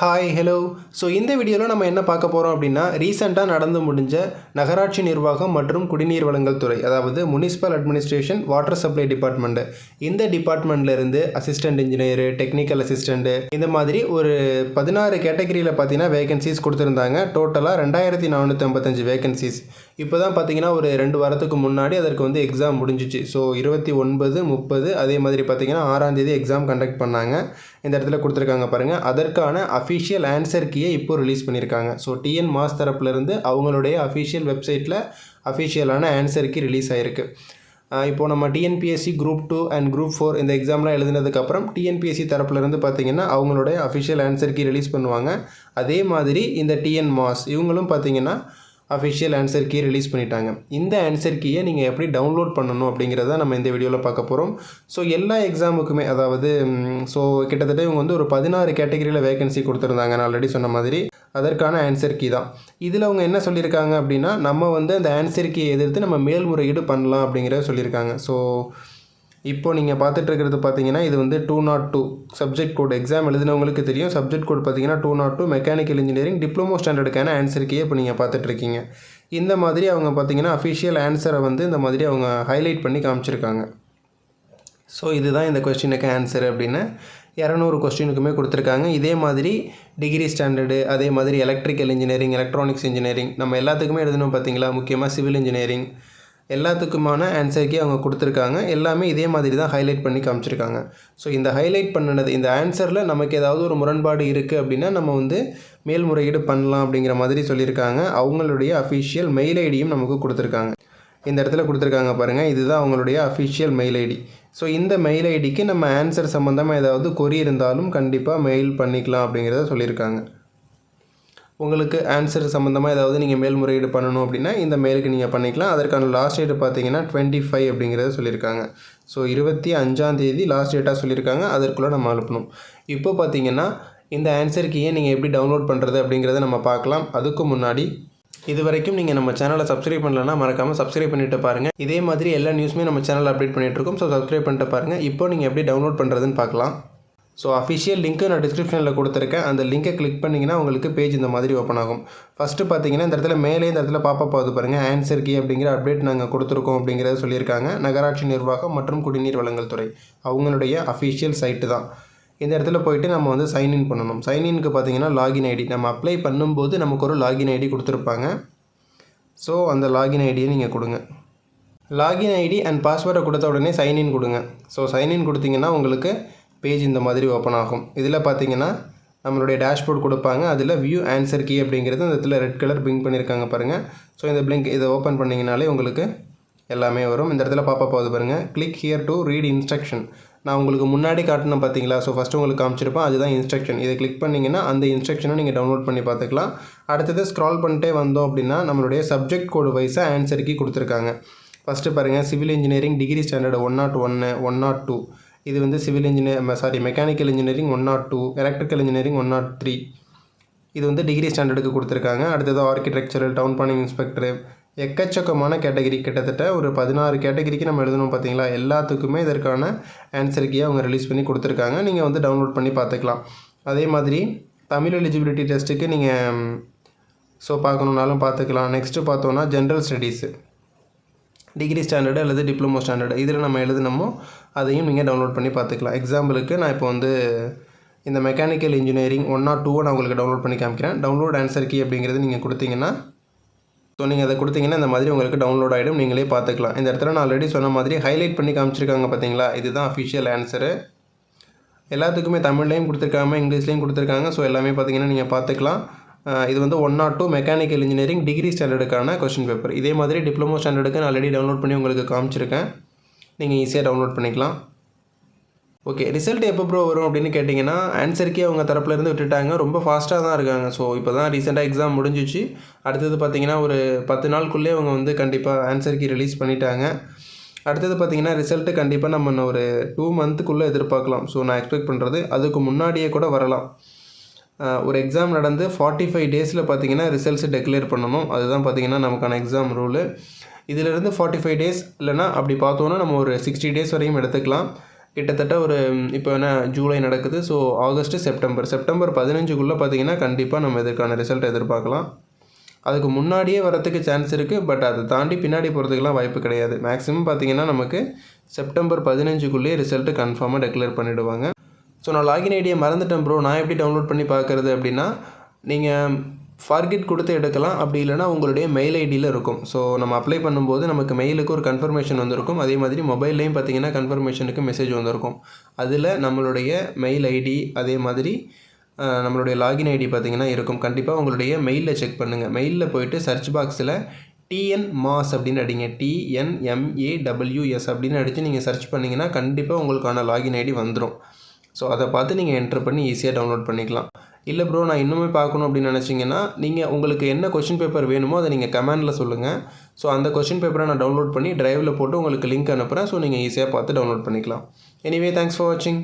Hi hello. So இந்த வீடியோவில் நம்ம என்ன பார்க்க போகிறோம் அப்படின்னா, ரீசெண்டாக நடந்து முடிஞ்ச நகராட்சி நிர்வாகம் மற்றும் குடிநீர் வழங்கல் துறை, அதாவது municipal administration water supply department, இந்த டிபார்ட்மெண்ட்லேருந்து அசிஸ்டன்ட் இன்ஜினியரு, டெக்னிக்கல் அசிஸ்டண்ட்டு, இந்த மாதிரி ஒரு 16 கேட்டகரியில் பார்த்தீங்கன்னா வேகன்சிஸ் கொடுத்துருந்தாங்க. டோட்டலாக 2455 வேகன்சிஸ். இப்போ தான் பார்த்தீங்கன்னா ஒரு 2 வாரத்துக்கு முன்னாடி அதற்கு வந்து எக்ஸாம் முடிஞ்சிச்சு. ஸோ 29, 30 அதே மாதிரி பார்த்தீங்கன்னா 6ஆம் தேதி எக்ஸாம் கண்டக்ட் பண்ணாங்க. இந்த இடத்துல கொடுத்துருக்காங்க பாருங்கள். அதற்கான அஃபிஷியல் ஆன்சர் கீயை இப்போ ரிலீஸ் பண்ணியிருக்காங்க. ஸோ டிஎன் மாஸ் தரப்புலேருந்து அவங்களுடைய அஃபிஷியல் வெப்சைட்டில் அஃபிஷியலான ஆன்சர் கீ ரிலீஸ் ஆகிருக்கு. இப்போது நம்ம டிஎன்பிஎஸ்சி குரூப் 2 அண்ட் குரூப் 4 இந்த எக்ஸாம்லாம் எழுதுனதுக்கப்புறம் டிஎன்பிஎஸ்சி தரப்புலேருந்து பார்த்தீங்கன்னா அவங்களுடைய அஃபிஷியல் ஆன்சர் கீ ரிலீஸ் பண்ணுவாங்க. அதே மாதிரி இந்த டிஎன் மாஸ் இவங்களும் பார்த்தீங்கன்னா அஃபிஷியல் ஆன்சர் கீ ரிலீஸ் பண்ணிட்டாங்க. இந்த ஆன்சர் கீயை நீங்கள் எப்படி டவுன்லோட் பண்ணணும் அப்படிங்கிறத நம்ம இந்த வீடியோவில் பார்க்க போகிறோம். ஸோ எல்லா எக்ஸாமுக்குமே, அதாவது ஸோ கிட்டத்தட்ட இவங்க வந்து ஒரு 16 கேட்டகரியில் வேகன்சி கொடுத்துருந்தாங்க. நான் ஆல்ரெடி சொன்ன மாதிரி அதற்கான ஆன்சர் கீ தான். இதில் அவங்க என்ன சொல்லியிருக்காங்க அப்படின்னா, நம்ம வந்து அந்த ஆன்சர் கீயை எதிர்த்து நம்ம மேல்முறையீடு பண்ணலாம் அப்படிங்கிறத சொல்லியிருக்காங்க. ஸோ இப்போ நீங்கள் பார்த்துட்டு இருக்கிறது பார்த்தீங்கன்னா இது வந்து 202 சப்ஜெக்ட் கோட். எக்ஸாம் எழுதினவங்களுக்கு தெரியும். சப்ஜெக்ட் கோட் பார்த்தீங்கன்னா 202 மெக்கானிக்கல் இன்ஜினியரிங் டிப்ளமோ ஸ்டாண்டர்டுக்கான ஆன்சர் கீயை இப்போ நீங்கள் பார்த்துட்ருக்கீங்க. இந்த மாதிரி அவங்க பார்த்தீங்கன்னா அஃபிஷியல் ஆன்சரை வந்து இந்த மாதிரி அவங்க ஹைலைட் பண்ணி காமிச்சிருக்காங்க. ஸோ இதுதான் இந்த கொஸ்டினுக்கு ஆன்சர் அப்படின்னு 200 கொஸ்டினுக்குமே கொடுத்துருக்காங்க. இதே மாதிரி டிகிரி ஸ்டாண்டர்டு, அதே மாதிரி எலக்ட்ரிக்கல் இன்ஜினியரிங், எலக்ட்ரானிக்ஸ் இன்ஜினியரிங், நம்ம எல்லாத்துக்குமே எழுதணும் பார்த்தீங்களா, முக்கியமாக சிவில் இன்ஜினியரிங், எல்லாத்துக்குமான ஆன்சர் கீ அவங்க கொடுத்துருக்காங்க. எல்லாமே இதே மாதிரி தான் ஹைலைட் பண்ணி காமிச்சிருக்காங்க. ஸோ இந்த ஹைலைட் பண்ணினது இந்த ஆன்சரில் நமக்கு ஏதாவது ஒரு முரண்பாடு இருக்குது அப்படின்னா நம்ம வந்து மேல்முறையீடு பண்ணலாம் அப்படிங்கிற மாதிரி சொல்லியிருக்காங்க. அவங்களுடைய அஃபிஷியல் மெயில் ஐடியும் நமக்கு கொடுத்துருக்காங்க. இந்த இடத்துல கொடுத்துருக்காங்க பாருங்கள், இதுதான் அவங்களுடைய அஃபிஷியல் மெயில் ஐடி. ஸோ இந்த மெயில் ஐடிக்கு நம்ம ஆன்சர் சம்மந்தமாக ஏதாவது கொரி இருந்தாலும் கண்டிப்பாக மெயில் பண்ணிக்கலாம் அப்படிங்கிறத சொல்லியிருக்காங்க. உங்களுக்கு ஆன்சர் சம்மந்தமாக ஏதாவது நீங்கள் மேல்முறையீடு பண்ணணும் அப்படின்னா இந்த மெயிலுக்கு நீங்கள் பண்ணிக்கலாம். அதற்கான லாஸ்ட் டேட் பார்த்தீங்கன்னா 25 அப்படிங்கிறத சொல்லியிருக்காங்க. ஸோ 25ஆம் தேதி லாஸ்ட் டேட்டாக சொல்லியிருக்காங்க. அதற்குள்ளே நம்ம அனுப்பணும். இப்போ பார்த்தீங்கன்னா இந்த ஆன்சர் கீயை நீங்கள் எப்படி டவுன்லோட் பண்ணுறது அப்படிங்கிறத நம்ம பார்க்கலாம். அதுக்கு முன்னாடி இது வரைக்கும் நீங்கள் நம்ம சேனலை சப்ஸ்கிரைப் பண்ணலன்னா மறக்காமல் சப்ஸ்கிரைப் பண்ணிவிட்டு பாருங்கள். இதே மாதிரி எல்லா நியூஸுமே நம்ம சேனலில் அப்டேட் பண்ணிகிட்ருக்கோம். ஸோ சப்ஸ்கிரைப் பண்ணிட்டு பாருங்கள். இப்போ நீங்கள் எப்படி டவுன்லோட் பண்ணுறதுன்னு பார்க்கலாம். ஸோ அஃபிஷியல் லிங்க்கு நான் டிஸ்கிரிப்ஷனில் கொடுத்துருக்கேன். அந்த லிங்கை கிளிக் பண்ணிங்கன்னா உங்களுக்கு பேஜ் இந்த மாதிரி ஓப்பன் ஆகும். ஃபஸ்ட்டு பார்த்தீங்கன்னா இந்த இடத்துல மேலே இந்த இடத்துல பாப்பப் ஆகுது பாருங்கள், ஆன்சர் கீ அப்படிங்கிற அப்டேட் நாங்கள் கொடுத்துருக்கோம் அப்படிங்கிறத சொல்லியிருக்காங்க. நகராட்சி நிர்வாகம் மற்றும் குடிநீர் வழங்கல் துறை அவங்களுடைய அஃபிஷியல் சைட்டு தான். இந்த இடத்துல போயிட்டு நம்ம வந்து சைன்இன் பண்ணணும். சைன்இன்க்கு பார்த்தீங்கன்னா லாகின் ஐடி நம்ம அப்ளை பண்ணும்போது நமக்கு ஒரு லாகின் ஐடி கொடுத்துருப்பாங்க. ஸோ அந்த லாகின் ஐடியை நீங்கள் கொடுங்க. லாகின் ஐடி அண்ட் பாஸ்வேர்டை கொடுத்த உடனே சைன்இன் கொடுங்க. ஸோ சைன்இன் கொடுத்தீங்கன்னா உங்களுக்கு பேஜ் இந்த மாதிரி ஓப்பன் ஆகும். இதில் பார்த்தீங்கன்னா நம்மளுடைய டேஷ்போர்ட் கொடுப்பாங்க. அதில் வியூ ஆன்சர் கீ அப்படிங்கிறது இந்த இடத்துல ரெட் கலர் பிங்க் பண்ணியிருக்காங்க பாருங்கள். ஸோ இந்த பிளிங்க் இதை ஓப்பன் பண்ணிங்கனாலே உங்களுக்கு எல்லாமே வரும். இந்த இடத்துல பாப்பா போகுது பாருங்கள், click here to read instruction. நான் உங்களுக்கு முன்னாடி காட்டினேன் பார்த்தீங்களா, ஸோ ஃபஸ்ட்டு உங்களுக்கு காமிச்சிருப்பேன், அதுதான் இன்ஸ்ட்ரக்ஷன். இதை கிளிக் பண்ணிங்கன்னா அந்த இன்ஸ்ட்ரக்ஷனை நீங்கள் டவுன்லோட் பண்ணி பார்த்துக்கலாம். அடுத்தது ஸ்க்ரால் பண்ணிட்டே வந்தோம் அப்படின்னா நம்மளுடைய சப்ஜெக்ட் கோடு வைஸாக ஆன்சர் கீ கொடுத்துருக்காங்க. ஃபஸ்ட்டு பாருங்கள், சிவில் இன்ஜினியரிங் டிகிரி ஸ்டாண்டர்டு 101, 102, இது வந்து civil mechanical engineering 102, electrical engineering 103, இது வந்து டிகிரி ஸ்டாண்டர்டுக்கு கொடுத்துருக்காங்க. அடுத்தது ஆர்கிடெக்சரல், டவுன் பிளானிங் இன்ஸ்பெக்டரு, எக்கச்சக்கமான கேட்டகரி, கிட்டத்தட்ட ஒரு 16 கேட்டகரிக்கு நம்ம எழுதணும் பார்த்தீங்களா. எல்லாத்துக்குமே இதற்கான ஆன்சர் கீயை அவங்க ரிலீஸ் பண்ணி கொடுத்துருக்காங்க. நீங்கள் வந்து டவுன்லோட் பண்ணி பார்த்துக்கலாம். அதே மாதிரி தமிழ் எலிஜிபிலிட்டி டெஸ்ட்டுக்கு நீங்கள் ஸோ பார்க்கணுன்னாலும் பார்த்துக்கலாம். நெக்ஸ்ட்டு பார்த்தோன்னா ஜென்ரல் ஸ்டடீஸு டிகிரி ஸ்டாண்டர்டு அல்லது டிப்ளமோ ஸ்டாண்டர்டு இதில் நம்ம எழுதினமோ அதையும் நீங்கள் டவுன்லோட் பண்ணி பார்த்துக்கலாம். எக்ஸாம்பிளுக்கு நான் இப்போ வந்து இந்த மெக்கானிக்கல் இன்ஜினியரிங் 102 நான் உங்களுக்கு டவுன்லோட் பண்ணி காமிக்கிறேன். டவுன்லோட் ஆன்சர் கீ அப்படிங்கிறது நீங்கள் கொடுத்தீங்கன்னா, ஸோ நீங்கள் அதை கொடுத்தீங்கன்னா இந்த மாதிரி உங்களுக்கு டவுன்லோட் ஆகிடும். நீங்களே பார்த்துக்கலாம். இந்த இடத்துல நான் ஆல்ரெடி சொன்ன மாதிரி ஹைலைட் பண்ணி காமிச்சிருக்காங்க பார்த்தீங்களா, இதுதான் அஃபிஷியல் ஆன்சரு. எல்லாத்துக்குமே தமிழ்லையும் கொடுத்துருக்காங்க, இங்கிலீஷ்லேயும் கொடுத்துருக்காங்க. ஸோ எல்லாமே பார்த்தீங்கன்னா நீங்கள் பார்த்துக்கலாம். இது வந்து 102 மெக்கானிக்கல் இன்ஜினியரிங் டிகிரி ஸ்டாண்டர்டுக்கான கொஸ்டின் பேப்பர். இதே மாதிரி டிப்ளமோ ஸ்டாண்டர்டுக்கு நான் ஆல்ரெடி டவுன்லோட் பண்ணி உங்களுக்கு காமிச்சிருக்கேன். நீங்கள் ஈஸியாக டவுன்லோட் பண்ணிக்கலாம். ஓகே, ரிசல்ட் எப்போ ப்ரோ வரும் அப்படின்னு கேட்டிங்கன்னா, ஆன்சருக்கே அவங்க தரப்புலேருந்து விட்டுட்டாங்க. ரொம்ப ஃபாஸ்ட்டாக தான் இருக்காங்க. ஸோ இப்போ தான் ரீசெண்டாக எக்ஸாம் முடிஞ்சிச்சு. அடுத்தது பார்த்திங்கன்னா ஒரு 10 நாளுக்குள்ளே அவங்க வந்து கண்டிப்பாக ஆன்சர் கீ ரிலீஸ் பண்ணிட்டாங்க. அடுத்தது பார்த்திங்கன்னா ரிசல்ட்டு கண்டிப்பாக நம்ம ஒரு 2 மந்த்துக்குள்ளே எதிர்பார்க்கலாம். ஸோ நான் எக்ஸ்பெக்ட் பண்ணுறது அதுக்கு முன்னாடியே கூட வரலாம். ஒரு எக்ஸாம் நடந்து 45 டேஸில் பார்த்திங்கன்னா ரிசல்ட்ஸ் டெக்ளேர் பண்ணணும். அதுதான் பார்த்திங்கன்னா நமக்கான எக்ஸாம் ரூலு. இதிலிருந்து 45 டேஸ் இல்லைனா அப்படி பார்த்தோன்னா நம்ம ஒரு 60 டேஸ் வரையும் எடுத்துக்கலாம். கிட்டத்தட்ட ஒரு இப்போ என்ன ஜூலை நடக்குது. ஸோ ஆகஸ்ட்டு, செப்டம்பர் 15க்குள்ளே பார்த்தீங்கன்னா கண்டிப்பாக நம்ம இதற்கான ரிசல்ட் எதிர்பார்க்கலாம். அதுக்கு முன்னாடியே வரத்துக்கு சான்ஸ் இருக்குது. பட் அதை தாண்டி பின்னாடி போகிறதுக்கெலாம் வாய்ப்பு கிடையாது. மேக்ஸிமம் பார்த்தீங்கன்னா நமக்கு செப்டம்பர் 15க்குள்ளேயே ரிசல்ட்டு கன்ஃபார்மாக டிக்ளேர் பண்ணிவிடுவாங்க. ஸோ நான் லாகின் ஐடியை மறந்துட்டேன் ப்ரோ, நான் எப்படி டவுன்லோட் பண்ணி பார்க்குறது அப்படின்னா, நீங்கள் ஃபார்கெட் கொடுத்து எடுக்கலாம். அப்படி இல்லைனா உங்களுடைய மெயில் ஐடியில் இருக்கும். ஸோ நம்ம அப்ளை பண்ணும்போது நமக்கு மெயிலுக்கு ஒரு கன்ஃபர்மேஷன் வந்திருக்கும். அதே மாதிரி மொபைல்லையும் பார்த்தீங்கன்னா கன்ஃபர்மேஷனுக்கு மெசேஜ் வந்திருக்கும். அதில் நம்மளுடைய மெயில் ஐடி அதே மாதிரி நம்மளுடைய லாகின் ஐடி பார்த்தீங்கன்னா இருக்கும். கண்டிப்பாக உங்களுடைய மெயிலில் செக் பண்ணுங்கள். மெயிலில் போயிட்டு சர்ச் பாக்ஸில் TNMAS அப்படின்னு அடிங்க. TNMAWS அப்படின்னு அடித்து நீங்கள் சர்ச் பண்ணிங்கன்னா கண்டிப்பாக உங்களுக்கான லாகின் ஐடி வந்துடும். ஸோ அதை பார்த்து நீங்கள் என்ட்ரு பண்ணி ஈஸியாக டவுன்லோட் பண்ணிக்கலாம். இல்லை ப்ரோ நான் இன்னுமே பார்க்கணும் அப்படின்னு நினச்சிங்கன்னா, நீங்கள் உங்களுக்கு என்ன கொஷின் பேப்பர் வேணுமோ அதை நீங்கள் கமெண்டில் சொல்லுங்கள். ஸோ அந்த கொஷின் பேப்பரை நான் டவுன்லோட் பண்ணி டிரைவில் போட்டு உங்களுக்கு லிங்க் அனுப்புகிறேன். ஸோ நீங்கள் ஈஸியாக பார்த்து டவுன்லோட் பண்ணிக்கலாம். எனிவே தேங்க்ஸ் ஃபார் வாட்சிங்.